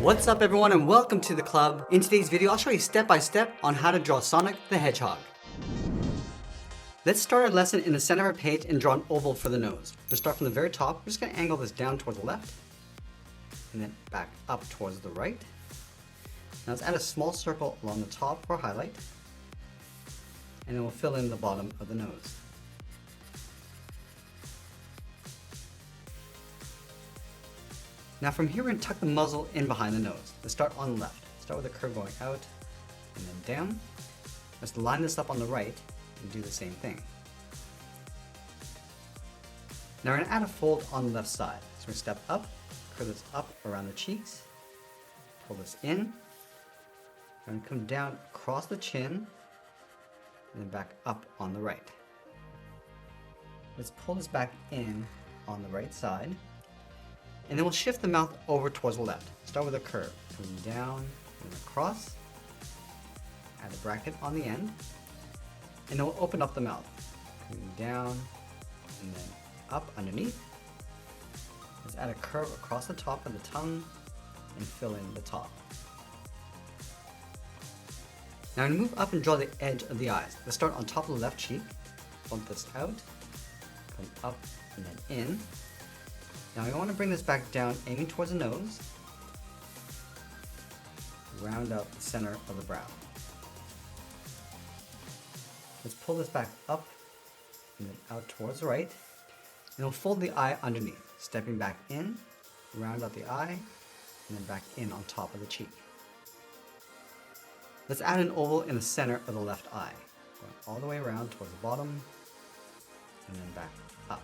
What's up everyone and welcome to the club. In today's video I'll show you step by step on how to draw Sonic the Hedgehog. Let's start our lesson in the center of our page and draw an oval for the nose. We'll start from the very top. We're just going to angle this down towards the left and then back up towards the right. Now let's add a small circle along the top for highlight and then we'll fill in the bottom of the nose. Now from here we're going to tuck the muzzle in behind the nose. Let's start on the left. Start with a curve going out and then down. Let's line this up on the right and do the same thing. Now we're going to add a fold on the left side. So we're going to step up, curve this up around the cheeks, pull this in. We're going to come down across the chin and then back up on the right. Let's pull this back in on the right side. And then we'll shift the mouth over towards the left. Start with a curve, coming down and across. Add a bracket on the end. And then we'll open up the mouth, coming down and then up underneath. Let's add a curve across the top of the tongue and fill in the top. Now I'm going to move up and draw the edge of the eyes. Let's start on top of the left cheek, bump this out, come up and then in. Now I want to bring this back down, aiming towards the nose. Round out the center of the brow. Let's pull this back up and then out towards the right. And we'll fold the eye underneath, stepping back in, round out the eye, and then back in on top of the cheek. Let's add an oval in the center of the left eye, going all the way around towards the bottom, and then back up.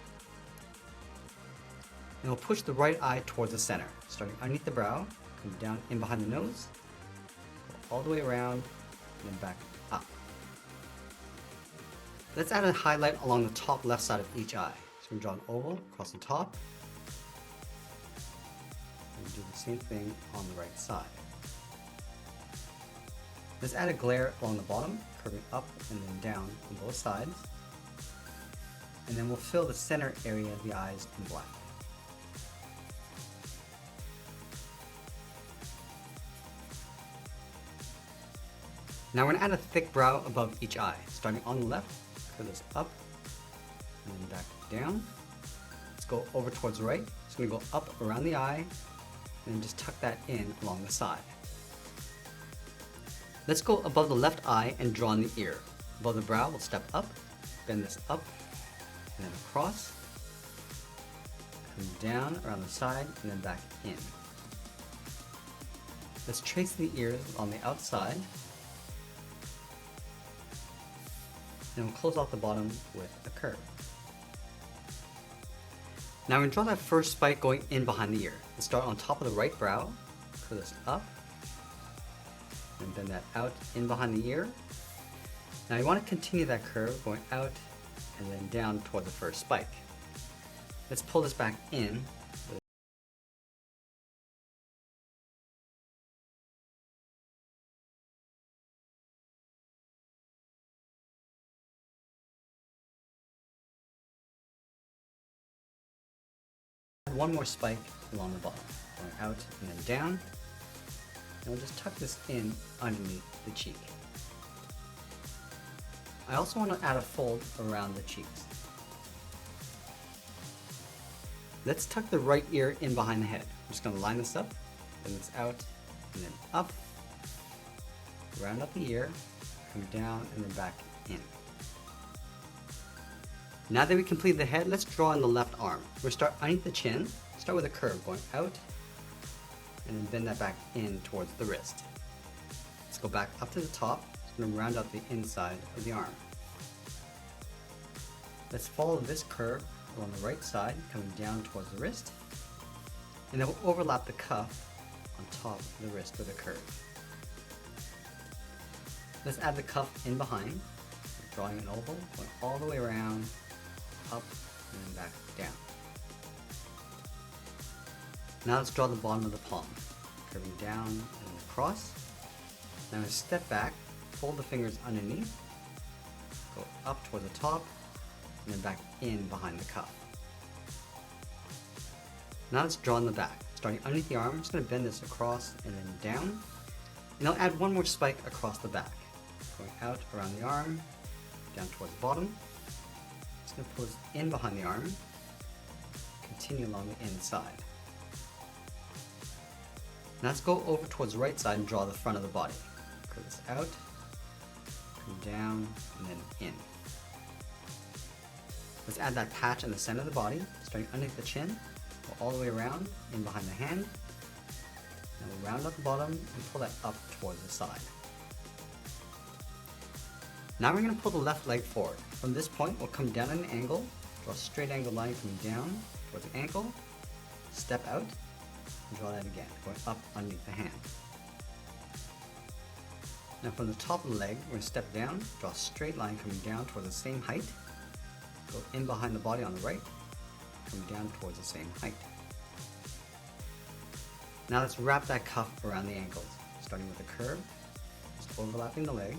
And we'll push the right eye towards the center, starting underneath the brow, come down in behind the nose, go all the way around, and then back up. Let's add a highlight along the top left side of each eye. So we draw an oval across the top, and do the same thing on the right side. Let's add a glare along the bottom, curving up and then down on both sides. And then we'll fill the center area of the eyes in black. Now we're going to add a thick brow above each eye. Starting on the left, curve this up and then back down. Let's go over towards the right. It's going to go up around the eye and then just tuck that in along the side. Let's go above the left eye and draw in the ear. Above the brow, we'll step up, bend this up and then across, come down around the side and then back in. Let's trace the ears on the outside. And we'll close off the bottom with a curve. Now we're going to draw that first spike going in behind the ear. Let's start on top of the right brow, curve this up, and bend that out in behind the ear. Now you want to continue that curve going out and then down toward the first spike. Let's pull this back in. One more spike along the bottom, going out and then down. And we'll just tuck this in underneath the cheek. I also want to add a fold around the cheeks. Let's tuck the right ear in behind the head. I'm just going to line this up, bend this out, and then up. Round up the ear, come down, and then back in. Now that we completed the head, let's draw in the left arm. We'll start underneath the chin, start with a curve going out, and then bend that back in towards the wrist. Let's go back up to the top. It's going to round out the inside of the arm. Let's follow this curve along the right side, coming down towards the wrist, and then we'll overlap the cuff on top of the wrist with a curve. Let's add the cuff in behind, drawing an oval, going all the way around, up and then back down. Now let's draw the bottom of the palm, curving down and then across. Now step back, fold the fingers underneath, go up toward the top, and then back in behind the cuff. Now let's draw in the back. Starting underneath the arm, I'm just going to bend this across and then down. And I'll add one more spike across the back. Going out around the arm, down towards the bottom. Just going to pull this in behind the arm. Continue along the inside. Now let's go over towards the right side and draw the front of the body. Curve this out, come down, and then in. Let's add that patch in the center of the body, starting underneath the chin, go all the way around, in behind the hand. Now we'll round up the bottom and pull that up towards the side. Now we're going to pull the left leg forward. From this point, we'll come down at an angle, draw a straight angle line coming down towards the ankle, step out, and draw that again, going up underneath the hand. Now from the top of the leg, we're going to step down, draw a straight line coming down towards the same height, go in behind the body on the right, come down towards the same height. Now let's wrap that cuff around the ankles, starting with a curve, just overlapping the leg.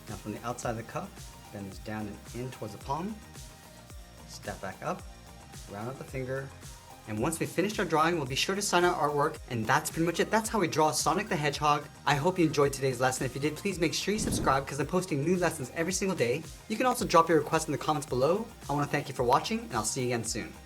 Now from the outside of the cuff, bend this down and in towards the palm, step back up, round up the finger, and once we finish our drawing, we'll be sure to sign our artwork, and that's pretty much it. That's how we draw Sonic the Hedgehog. I hope you enjoyed today's lesson. If you did, please make sure you subscribe because I'm posting new lessons every single day. You can also drop your requests in the comments below. I want to thank you for watching, and I'll see you again soon.